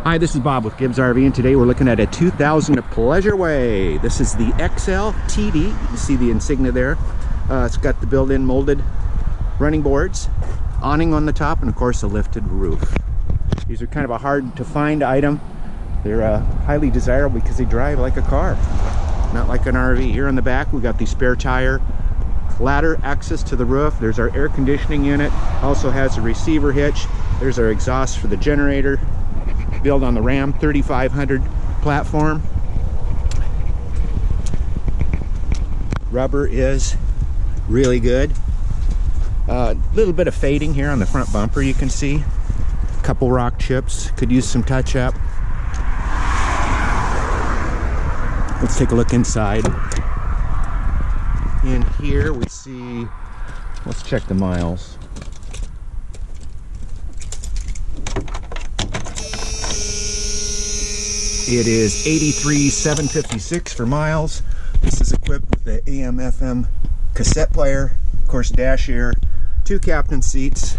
Hi, this is Bob with Gibbs RV, and today we're looking at a 2000 Pleasureway. This is the XL TD. You can see the insignia there. It's got the built-in molded running boards, awning on the top, and of course a lifted roof. These are kind of a hard to find item. They're highly desirable because they drive like a car, not like an RV. Here in the back we got the spare tire, ladder access to the roof. There's our air conditioning unit. Also has a receiver hitch. There's our exhaust for the generator. Built on the Ram 3500 platform. Rubber is really good. A little bit of fading here on the front bumper, you can see. A couple rock chips, could use some touch up. Let's take a look inside. In here we see, let's check the miles. It is 83,756 for miles. This is equipped with the AM/FM cassette player, of course dash air, 2 captain seats,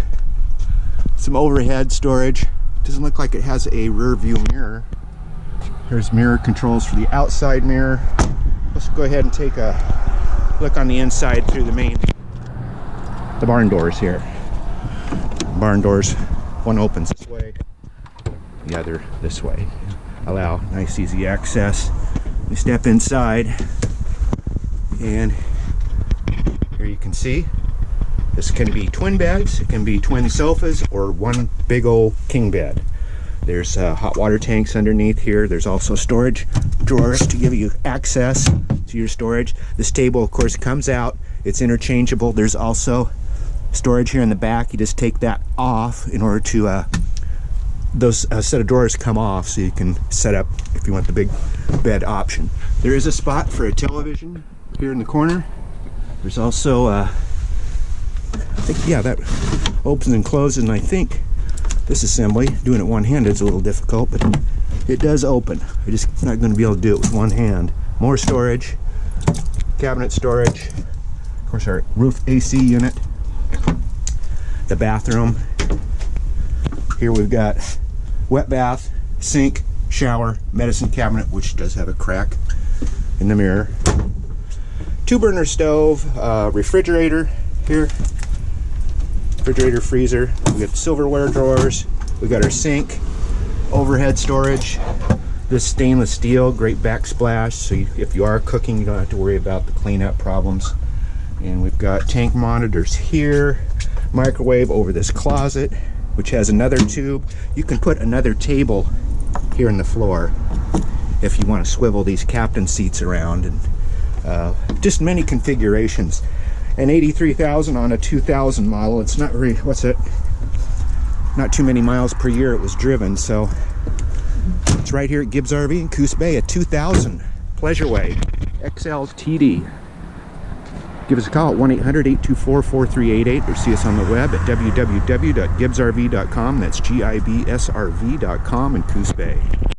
some overhead storage. Doesn't look like it has a rear view mirror. There's mirror controls for the outside mirror. Let's go ahead and take a look on the inside through the barn doors here. Barn doors, one opens this way, the other this way. Allow nice easy access. We step inside and here you can see this can be twin beds, it can be twin sofas, or one big old king bed. There's hot water tanks underneath here. There's also storage drawers to give you access to your storage. This table of course comes out, it's interchangeable. There's also storage here in the back. You just take that off in order to those set of drawers come off, so you can set up if you want the big bed option. There is a spot for a television here in the corner. There's also I think, yeah, that opens and closes, and I think this assembly, doing it one-handed is a little difficult, but it does open. I'm just not going to be able to do it with one hand. More storage, cabinet storage, of course our roof AC unit, the bathroom. Here we've got wet bath, sink, shower, medicine cabinet, which does have a crack in the mirror, 2-burner stove, refrigerator here, refrigerator, freezer. We got silverware drawers. We got our sink, overhead storage. This stainless steel, great backsplash, so if you are cooking, you don't have to worry about the cleanup problems. And we've got tank monitors here, microwave over this closet, which has another tube. You can put another table here in the floor if you want to swivel these captain seats around, and just many configurations. And 83,000 on a 2000 model. It's not really, not too many miles per year it was driven, so it's right here at Gibbs RV in Coos Bay, a 2000 Pleasureway XL TD. Give us a call at 1-800-824-4388, or see us on the web at www.gibbsrv.com. That's GIBSRV.com in Coos Bay.